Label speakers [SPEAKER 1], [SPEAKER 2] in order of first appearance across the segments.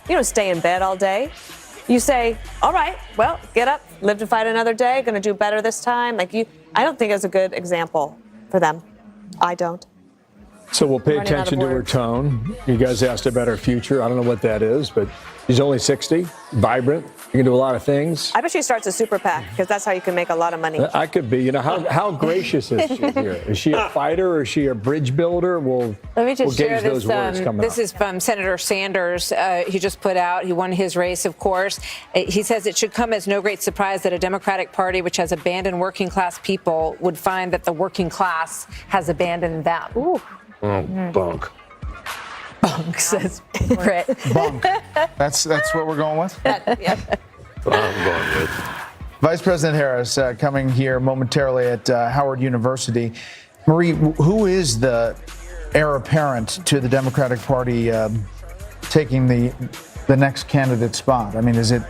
[SPEAKER 1] You don't stay in bed all day. You say, all right, well, get up, live to fight another day, going to do better this time. I don't think it's a good example for them. I don't.
[SPEAKER 2] So we'll pay attention to her tone. You guys asked about her future. I don't know what that is, but she's only 60, vibrant. You can do a lot of things.
[SPEAKER 1] I bet she starts a super PAC because that's how you can make a lot of money.
[SPEAKER 2] I could be. How gracious is she here? Is she a fighter or is she a bridge builder?
[SPEAKER 3] Let me just share this. This
[SPEAKER 2] up.
[SPEAKER 3] is from Senator Sanders. He just put out. He won his race, of course. He says it should come as no great surprise that a Democratic Party which has abandoned working class people would find that the working class has abandoned them.
[SPEAKER 4] Ooh. Bunk.
[SPEAKER 3] Bunk, says Britt.
[SPEAKER 5] Bunk. That's what we're going with?
[SPEAKER 3] Yeah.
[SPEAKER 4] I'm going with.
[SPEAKER 5] Vice President Harris coming here momentarily at Howard University. Marie, who is the heir apparent to the Democratic Party taking the next candidate spot? I mean, is it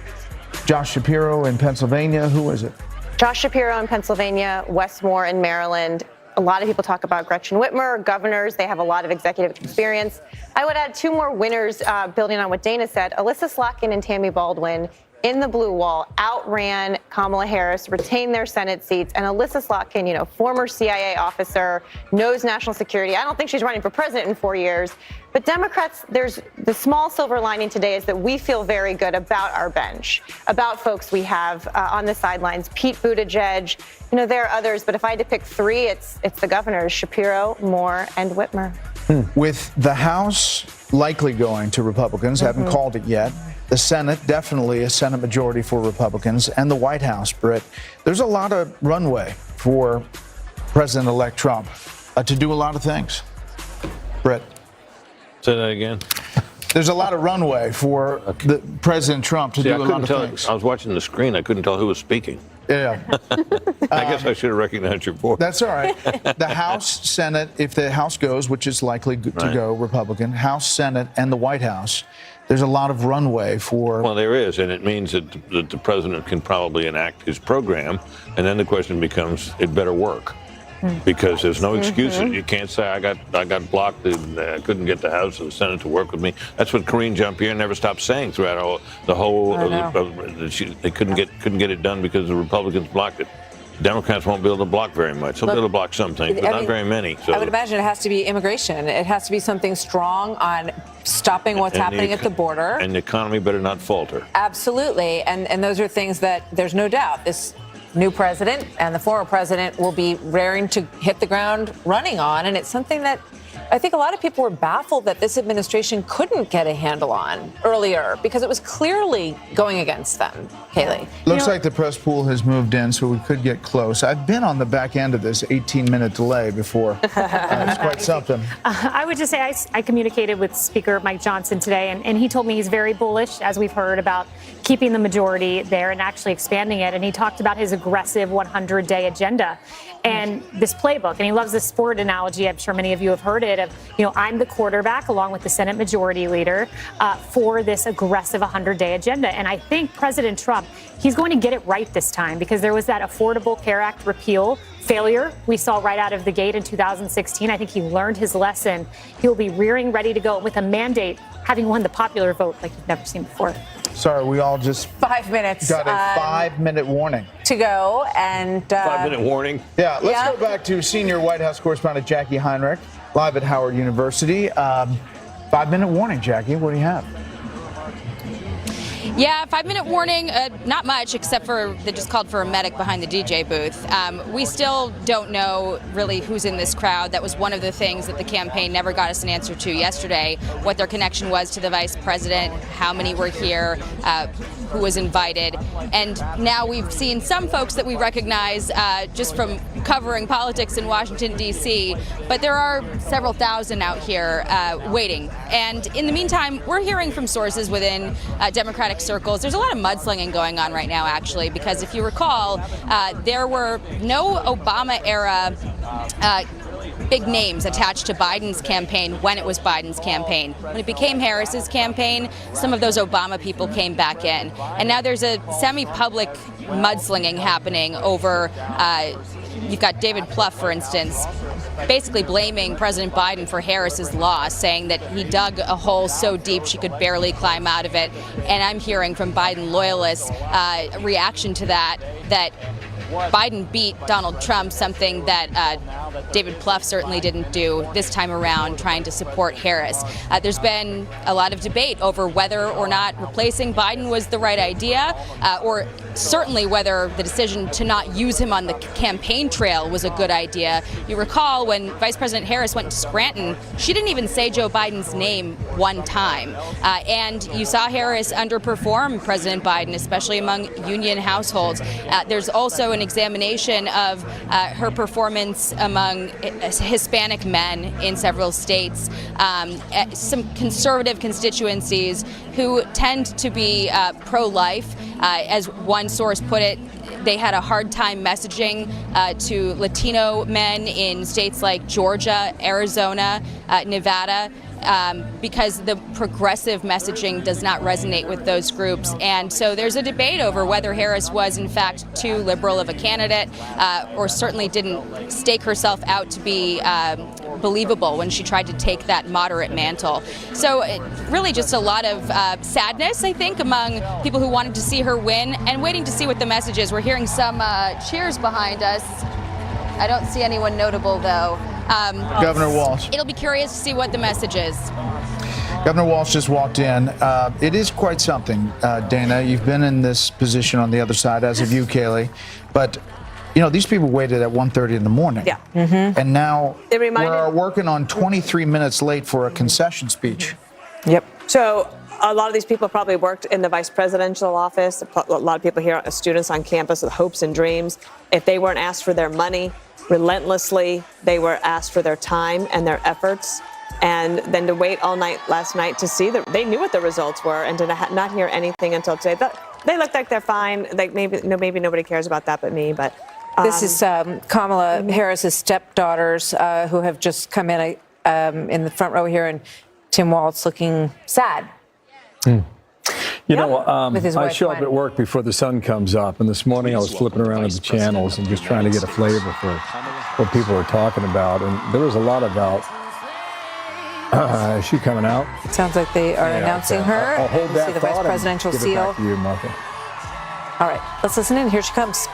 [SPEAKER 5] Josh Shapiro in Pennsylvania? Who is it?
[SPEAKER 6] Josh Shapiro in Pennsylvania, Wes Moore in Maryland. A lot of people talk about Gretchen Whitmer, governors. They have a lot of executive experience. I would add two more winners, building on what Dana said. Alyssa Slotkin and Tammy Baldwin in the blue wall outran Kamala Harris, retained their Senate seats. And Alyssa Slotkin, former CIA officer, knows national security. I don't think she's running for president in 4 years. But Democrats, there's the small silver lining today is that we feel very good about our bench, about folks we have on the sidelines. Pete Buttigieg, there are others, but if I had to pick three, it's the governors, Shapiro, Moore, and Whitmer.
[SPEAKER 5] With the House likely going to Republicans, haven't called it yet. The Senate, definitely a Senate majority for Republicans, and the White House, Britt. There's a lot of runway for President-elect Trump to do a lot of things. Britt.
[SPEAKER 4] Say that again.
[SPEAKER 5] There's a lot of runway for the President Trump to do a lot of things.
[SPEAKER 4] I was watching the screen. I couldn't tell who was speaking.
[SPEAKER 5] Yeah.
[SPEAKER 4] I guess I should have recognized your voice.
[SPEAKER 5] That's all right. The House, Senate, if the House goes, which is likely to go Republican, House, Senate, and the White House, there's a lot of runway for...
[SPEAKER 4] Well, there is, and it means that the president can probably enact his program, and then the question becomes, it better work. Because there's no excuses. You can't say I got blocked and I couldn't get the House and the Senate to work with me. That's what Karine Jean-Pierre never stopped saying throughout the whole. They couldn't get it done because the Republicans blocked it. Democrats won't be able to block very much. They'll be able to block some things, but not very many. So
[SPEAKER 3] I would imagine it has to be immigration. It has to be something strong on stopping what's happening at the border.
[SPEAKER 4] And the economy better not falter.
[SPEAKER 3] Absolutely. And those are things that there's no doubt this new president and the former president will be raring to hit the ground running on. And it's something that I think a lot of people were baffled that this administration couldn't get a handle on earlier because it was clearly going against them. Haley.
[SPEAKER 5] Looks like the press pool has moved in, so we could get close. I've been on the back end of this 18-minute delay before. It's quite something.
[SPEAKER 7] I would just say I communicated with Speaker Mike Johnson today, and he told me he's very bullish, as we've heard, about keeping the majority there and actually expanding it. And he talked about his aggressive 100-day agenda and this playbook. And he loves this sport analogy. I'm sure many of you have heard it of, I'm the quarterback along with the Senate Majority Leader for this aggressive 100-day agenda. And I think President Trump, he's going to get it right this time because there was that Affordable Care Act repeal failure we saw right out of the gate in 2016. I think he learned his lesson. He'll be rearing ready to go with a mandate, having won the popular vote like you've never seen before.
[SPEAKER 5] Sorry, we all just
[SPEAKER 3] 5 minutes.
[SPEAKER 5] got a 5-minute warning
[SPEAKER 3] to go. And
[SPEAKER 4] 5-minute warning.
[SPEAKER 5] Yeah, let's go back to senior White House correspondent Jackie Heinrich, live at Howard University. 5-minute warning, Jackie. What do you have?
[SPEAKER 8] Yeah, 5-minute warning, not much, except for they just called for a medic behind the DJ booth. We still don't know really who's in this crowd. That was one of the things that the campaign never got us an answer to yesterday, what their connection was to the vice president, how many were here, who was invited. And now we've seen some folks that we recognize just from covering politics in Washington, D.C., but there are several thousand out here waiting. And in the meantime, we're hearing from sources within Democratic circles. There's a lot of mudslinging going on right now, actually, because if you recall, there were no Obama-era big names attached to Biden's campaign when it was Biden's campaign. When it became Harris's campaign, some of those Obama people came back in. And now there's a semi-public mudslinging happening over, you've got David Plouffe, for instance, basically blaming President Biden for Harris's loss, saying that he dug a hole so deep she could barely climb out of it. And I'm hearing from Biden loyalists a reaction to that Biden beat Donald Trump, something that David Plouffe certainly didn't do this time around, trying to support Harris. There's been a lot of debate over whether or not replacing Biden was the right idea, or certainly whether the decision to not use him on the campaign trail was a good idea. You recall when Vice President Harris went to Scranton, she didn't even say Joe Biden's name one time. And you saw Harris underperform President Biden, especially among union households. There's also an examination of her performance among Hispanic men in several states, some conservative constituencies who tend to be pro-life. As one source put it, they had a hard time messaging to Latino men in states like Georgia, Arizona, Nevada, because the progressive messaging does not resonate with those groups. And so there's a debate over whether Harris was, in fact, too liberal of a candidate, or certainly didn't stake herself out to be believable when she tried to take that moderate mantle. So really just a lot of sadness, I think, among people who wanted to see her win and waiting to see what the message is. We're hearing some cheers behind us. I don't see anyone notable, though.
[SPEAKER 5] Governor Walz.
[SPEAKER 8] It'll be curious to see what the message is.
[SPEAKER 5] Governor Walz just walked in. It is quite something, Dana. You've been in this position on the other side, as have you, Kayleigh. But, you know, these people waited at 1:30 in the morning.
[SPEAKER 1] Yeah.
[SPEAKER 5] Mm-hmm. And now we're working on 23 minutes late for a concession speech.
[SPEAKER 1] Yep. So a lot of these people probably worked in the vice presidential office. A lot of people here, students on campus with hopes and dreams. If they weren't asked for their money, relentlessly, they were asked for their time and their efforts. And then to wait all night last night to see that they knew what the results were, and to not hear anything until today. They look like they're fine. Like maybe nobody cares about that but me. But
[SPEAKER 3] this is Kamala Harris's stepdaughters who have just come in the front row here, and Tim Walz looking sad.
[SPEAKER 2] You know, I show up at work before the sun comes up, and this morning I was flipping around the channels and just trying to get a flavor for what people were talking about, and there was a lot about. Is she coming out?
[SPEAKER 3] It sounds like they are announcing her.
[SPEAKER 2] I'll hold that
[SPEAKER 3] see the vice presidential
[SPEAKER 2] give
[SPEAKER 3] seal.
[SPEAKER 2] It back to you, Martha.
[SPEAKER 3] All right, let's listen in. Here she comes.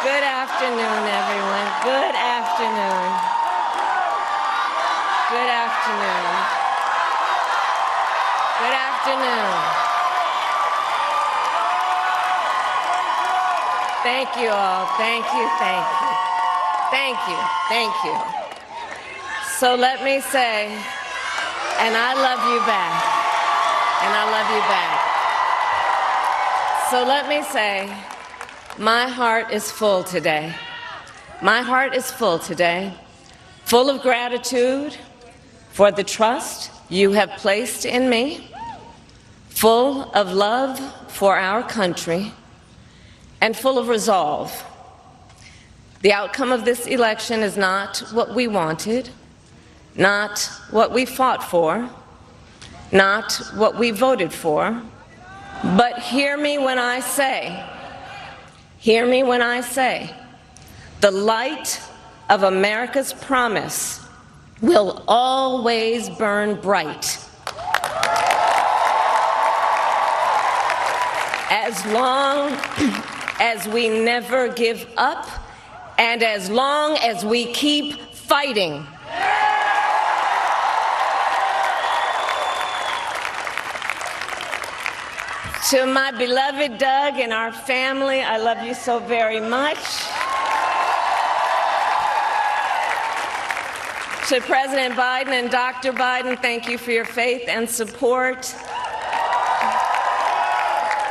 [SPEAKER 9] Good afternoon, everyone. Good afternoon. Good afternoon. Good afternoon. Thank you all. Thank you, thank you. Thank you, thank you. So let me say, and I love you back. And I love you back. So let me say, my heart is full today. My heart is full today, full of gratitude for the trust you have placed in me, full of love for our country, and full of resolve. The outcome of this election is not what we wanted, not what we fought for, not what we voted for, but hear me when I say, the light of America's promise will always burn bright. as long as we never give up, and as long as we keep fighting. To my beloved Doug and our family, I love you so very much. To President Biden and Dr. Biden, thank you for your faith and support.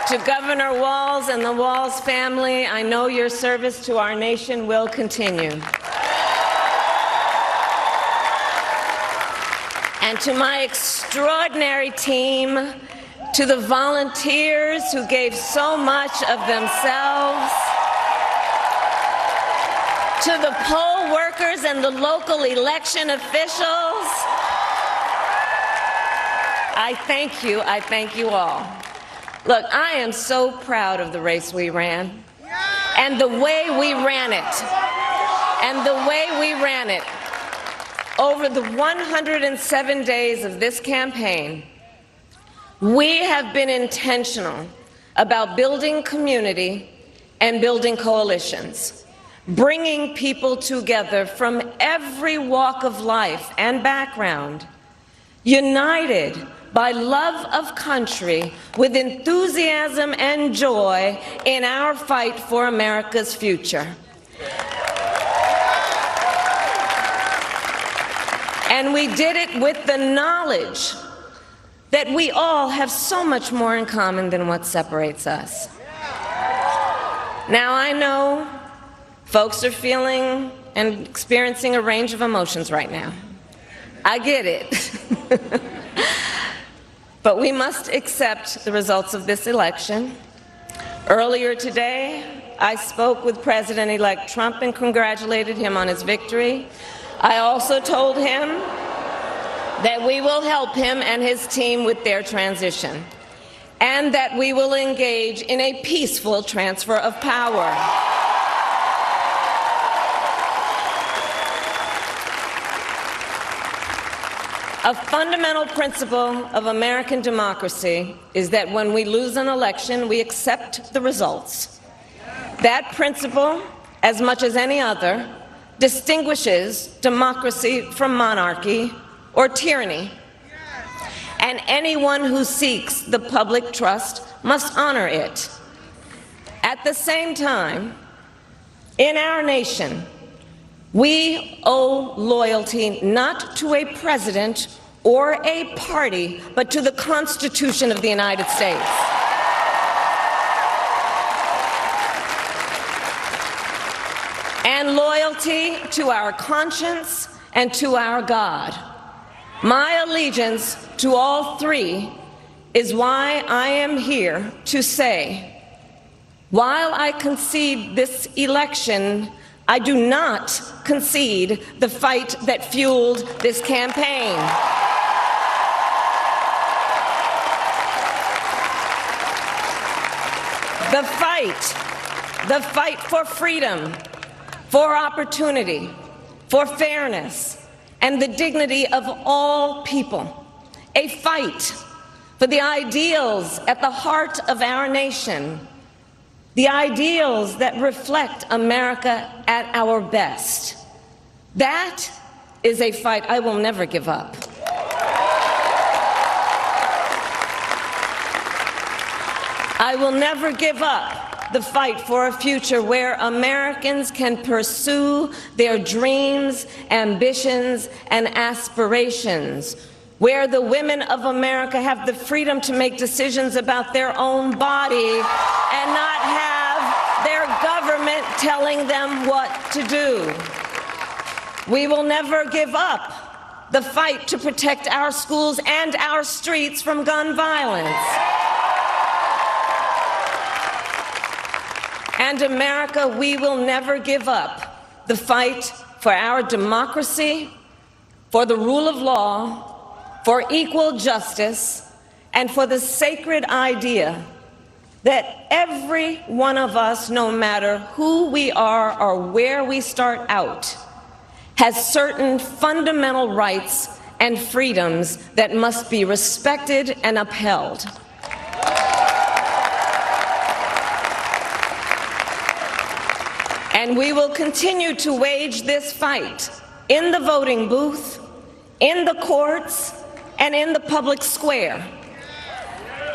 [SPEAKER 9] To Governor Walz and the Walz family, I know your service to our nation will continue. And to my extraordinary team, to the volunteers who gave so much of themselves, to the poll workers and the local election officials, I thank you. I thank you all. Look, I am so proud of the race we ran and the way we ran it. And the way we ran it. Over the 107 days of this campaign, we have been intentional about building community and building coalitions, bringing people together from every walk of life and background, united by love of country with enthusiasm and joy in our fight for America's future. And we did it with the knowledge that we all have so much more in common than what separates us. Now, I know folks are feeling and experiencing a range of emotions right now. I get it. But we accept the results of this election. Earlier today, I spoke with President-elect Trump and congratulated him on his victory. I also told him that we will help him and his team with their transition, and that we will engage in a peaceful transfer of power. A fundamental principle of American democracy is that when we lose an election, we accept the results. That principle, as much as any other, distinguishes democracy from monarchy or tyranny, and anyone who seeks the public trust must honor it. At the same time, in our nation, we owe loyalty not to a president or a party, but to the Constitution of the United States. And loyalty to our conscience and to our God. My allegiance to all three is why I am here to say, while I concede this election, I do not concede the fight that fueled this campaign. The fight for freedom, for opportunity, for fairness, and the dignity of all people. A fight for the ideals at the heart of our nation, the ideals that reflect America at our best. That is a fight I will never give up. I will never give up the fight for a future where Americans can pursue their dreams, ambitions, and aspirations, where the women of America have the freedom to make decisions about their own body and not have their government telling them what to do. We will never give up the fight to protect our schools and our streets from gun violence. And America, we will never give up the fight for our democracy, for the rule of law, for equal justice, and for the sacred idea that every one of us, no matter who we are or where we start out, has certain fundamental rights and freedoms that must be respected and upheld. And we will continue to wage this fight in the voting booth, in the courts, and in the public square.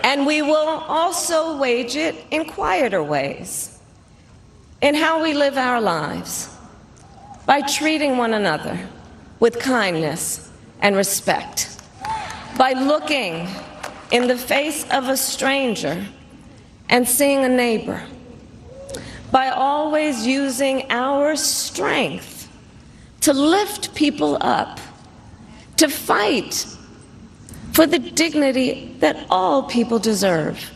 [SPEAKER 9] And we will also wage it in quieter ways, in how we live our lives, by treating one another with kindness and respect, by looking in the face of a stranger and seeing a neighbor, by always using our strength to lift people up, to fight for the dignity that all people deserve.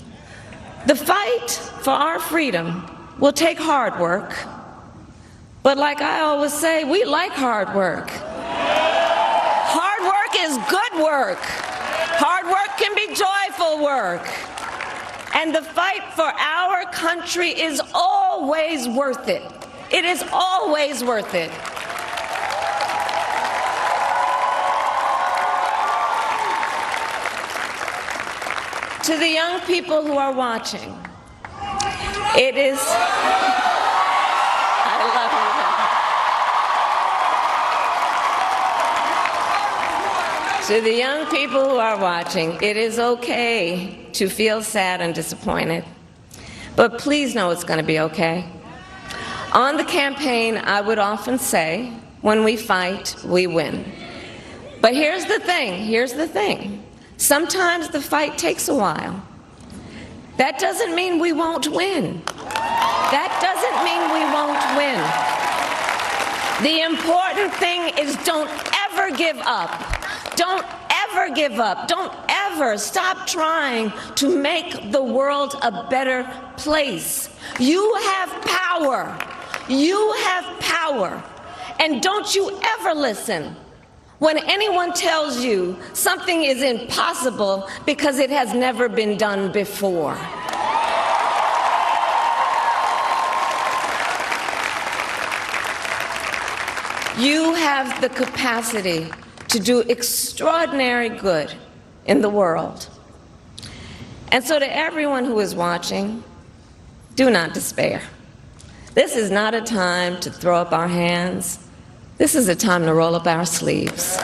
[SPEAKER 9] The fight for our freedom will take hard work, but like I always say, we like hard work. Hard work is good work. Hard work can be joyful work. And the fight for our country is always worth it. It is always worth it. To the young people who are watching, it is, I love you. To the young people who are watching, it is okay to feel sad and disappointed, but please know it's going to be okay. On the campaign, I would often say, when we fight, we win. But here's the thing. Sometimes the fight takes a while. That doesn't mean we won't win. That doesn't mean we won't win. The important thing is don't ever give up. Don't ever give up. Don't ever stop trying to make the world a better place. You have power. You have power. And don't you ever listen when anyone tells you something is impossible because it has never been done before. You have the capacity to do extraordinary good in the world. And so to everyone who is watching, do not despair. This is not a time to throw up our hands. This is a time to roll up our sleeves.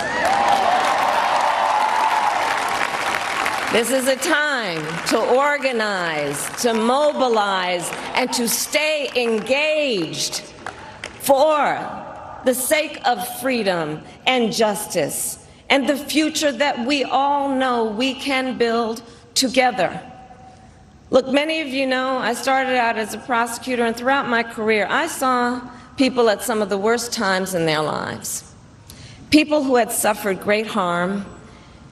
[SPEAKER 9] This is a time to organize, to mobilize, and to stay engaged for the sake of freedom and justice and the future that we all know we can build together. Look, many of you know I started out as a prosecutor, and throughout my career I saw people at some of the worst times in their lives. People who had suffered great harm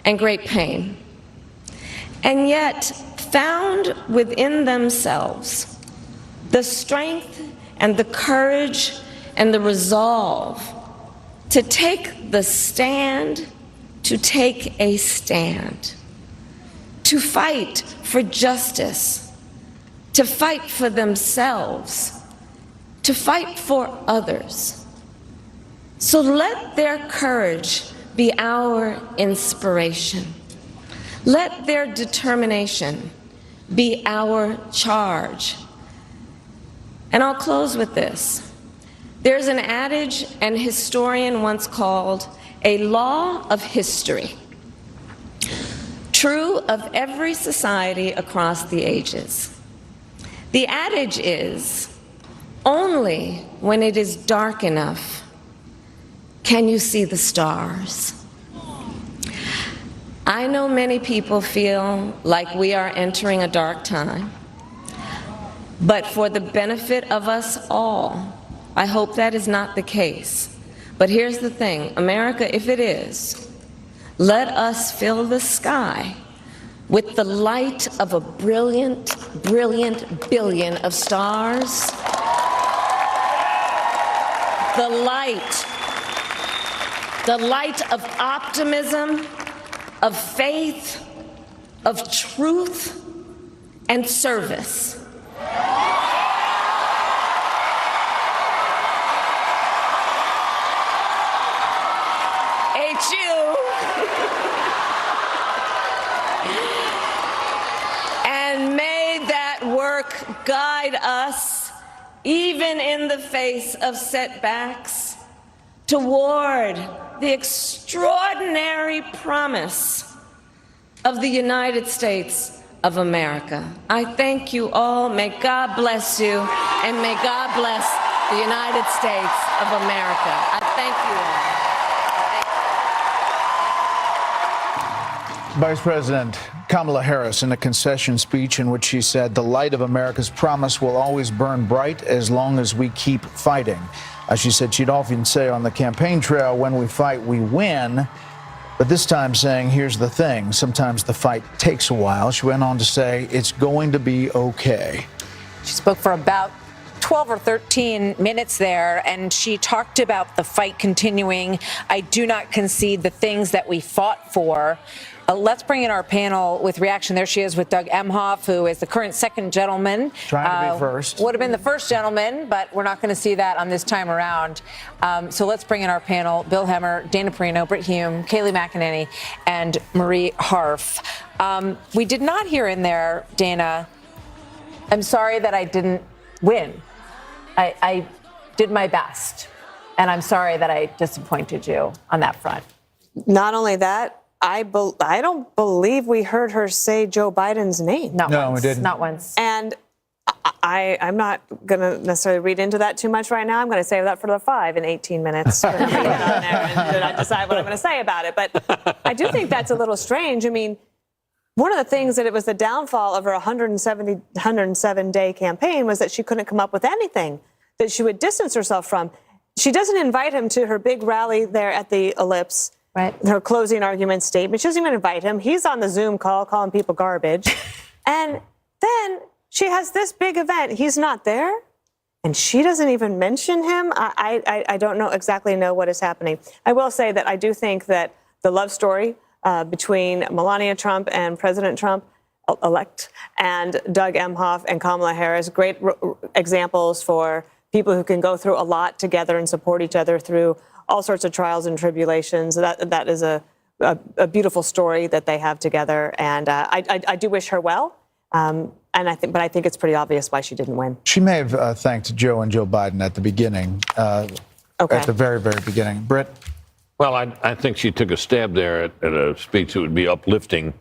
[SPEAKER 9] and great pain, and yet found within themselves the strength and the courage and the resolve to take the stand, to take a stand, to fight for justice, to fight for themselves, to fight for others. So let their courage be our inspiration. Let their determination be our charge. And I'll close with this. There's an adage an historian once called a law of history, true of every society across the ages. The adage is, only when it is dark enough can you see the stars. I know many people feel like we are entering a dark time, but for the benefit of us all, I hope that is not the case. But here's the thing, America, if it is, let us fill the sky with the light of a brilliant, brilliant billion of stars. The light of optimism, of faith, of truth, and service. And may that work guide us even in the face of setbacks, toward the extraordinary promise of the United States of America. I thank you all. May God bless you, and may God bless the United States of America. I thank you all.
[SPEAKER 5] Vice President Kamala Harris in a concession speech in which she said the light of America's promise will always burn bright as long as we keep fighting. She said she'd often say on the campaign trail, when we fight, we win. But this time saying, here's the thing, sometimes the fight takes a while. She went on to say, it's going to be okay.
[SPEAKER 3] She spoke for about 12 or 13 minutes there, and she talked about the fight continuing. I do not concede the things that we fought for. Let's bring in our panel with reaction. There she is with Doug Emhoff, who is the current second gentleman.
[SPEAKER 5] Trying to be first.
[SPEAKER 3] Would have been the first gentleman, but we're not going to see that on this time around. So let's bring in our panel. Bill Hemmer, Dana Perino, Britt Hume, Kayleigh McEnany, and Marie Harf. We did not hear in there, Dana, I'm sorry that I didn't win. I did my best, and I'm sorry that I disappointed you on that front.
[SPEAKER 1] Not only that, I don't believe we heard her say Joe Biden's name.
[SPEAKER 3] No,
[SPEAKER 5] we didn't.
[SPEAKER 3] Not once.
[SPEAKER 1] And I'm not going to necessarily read into that too much right now. I'm going to save that for the 5 in 18 minutes. When we get on there and I decide what I'm going to say about it. But I do think that's a little strange. I mean, one of the things that it was the downfall of her 107-day campaign was that she couldn't come up with anything that she would distance herself from. She doesn't invite him to her big rally there at the Ellipse.
[SPEAKER 3] Right.
[SPEAKER 1] Her closing argument statement. She doesn't even invite him. He's on the Zoom call calling people garbage. And then she has this big event. He's not there. And she doesn't even mention him. I don't exactly know what is happening. I will say that I do think that the love story between Melania Trump and President Trump elect and Doug Emhoff and Kamala Harris, great examples for people who can go through a lot together and support each other through all sorts of trials and tribulations. That is a beautiful story that they have together, and I do wish her well. But I think it's pretty obvious why she didn't win.
[SPEAKER 5] She may have thanked Joe and Joe Biden at the beginning, at the very, very beginning. Britt?
[SPEAKER 4] Well, I think she took a stab there at a speech that would be uplifting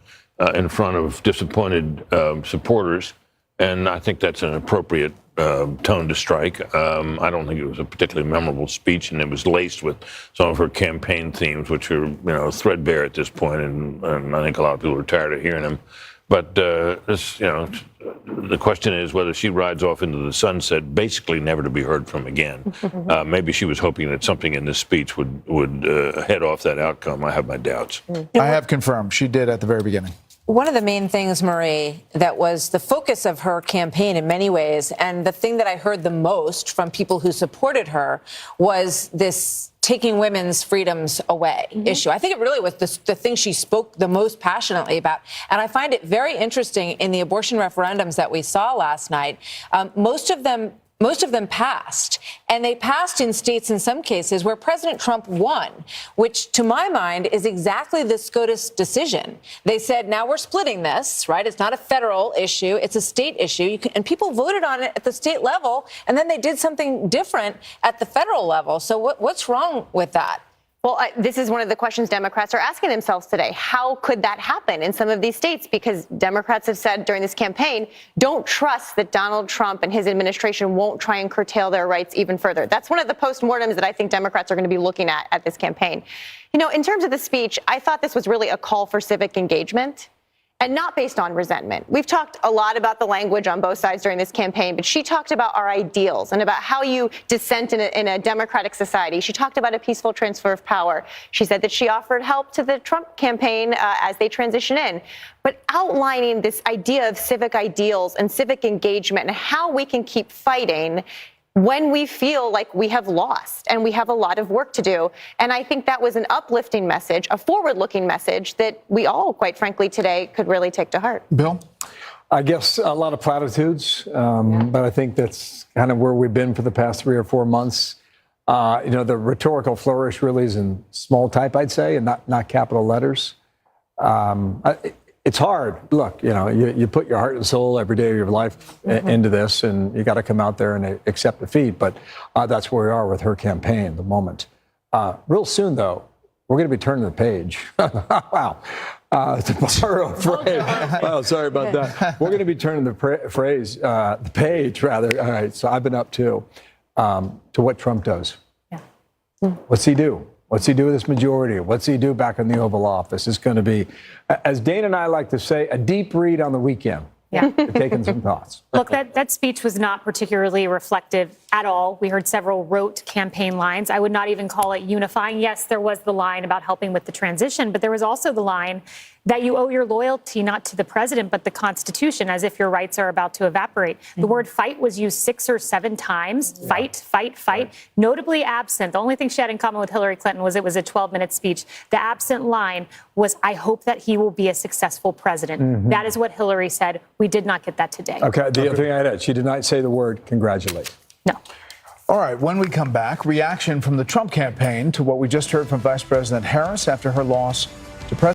[SPEAKER 4] in front of disappointed supporters, and I think that's an appropriate tone to strike. I don't think it was a particularly memorable speech, and it was laced with some of her campaign themes, which are threadbare at this point, and I think a lot of people are tired of hearing them. But the question is whether she rides off into the sunset, basically never to be heard from again. Maybe she was hoping that something in this speech would head off that outcome. I have my doubts.
[SPEAKER 5] I have confirmed she did at the very beginning.
[SPEAKER 3] One of the main things, Marie, that was the focus of her campaign in many ways, and the thing that I heard the most from people who supported her, was this taking women's freedoms away issue. I think it really was the thing she spoke the most passionately about. And I find it very interesting in the abortion referendums that we saw last night. Most of them passed, and they passed in states in some cases where President Trump won, which to my mind is exactly the SCOTUS decision. They said, now we're splitting this, right? It's not a federal issue, it's a state issue. And people voted on it at the state level, and then they did something different at the federal level. So what's wrong with that?
[SPEAKER 6] Well, this is one of the questions Democrats are asking themselves today. How could that happen in some of these states? Because Democrats have said during this campaign, don't trust that Donald Trump and his administration won't try and curtail their rights even further. That's one of the postmortems that I think Democrats are going to be looking at this campaign. In terms of the speech, I thought this was really a call for civic engagement. And not based on resentment. We've talked a lot about the language on both sides during this campaign, but she talked about our ideals and about how you dissent in a democratic society. She talked about a peaceful transfer of power. She said that she offered help to the Trump campaign as they transition in. But outlining this idea of civic ideals and civic engagement and how we can keep fighting when we feel like we have lost and we have a lot of work to do. And I think that was an uplifting message, a forward-looking message that we all, quite frankly, today could really take to heart.
[SPEAKER 5] Bill?
[SPEAKER 2] I guess a lot of platitudes, but I think that's kind of where we've been for the past 3 or 4 months. The rhetorical flourish really is in small type, I'd say, and not capital letters. it's hard. Look, you put your heart and soul every day of your life into this, and you got to come out there and accept defeat. But that's where we are with her campaign at the moment. Real soon, though, we're going to be turning the page. Wow. To borrow a phrase. Well, sorry about that. We're going to be turning the page, rather. All right, so I've been up to what Trump does. Yeah. What's he do? What's he do with this majority? What's he do back in the Oval Office? It's going to be, as Dana and I like to say, a deep read on the weekend. Yeah. Taking some thoughts.
[SPEAKER 7] Look, that speech was not particularly reflective at all. We heard several rote campaign lines. I would not even call it unifying. Yes, there was the line about helping with the transition, but there was also the line that you owe your loyalty not to the president, but the Constitution, as if your rights are about to evaporate. The word fight was used 6 or 7 times. Yeah. Fight, fight, fight. Right. Notably absent. The only thing she had in common with Hillary Clinton was it was a 12-minute speech. The absent line was, I hope that he will be a successful president. Mm-hmm. That is what Hillary said. We did not get that today.
[SPEAKER 2] Okay, the other thing I had, she did not say the word congratulate.
[SPEAKER 7] No.
[SPEAKER 5] All right, when we come back, reaction from the Trump campaign to what we just heard from Vice President Harris after her loss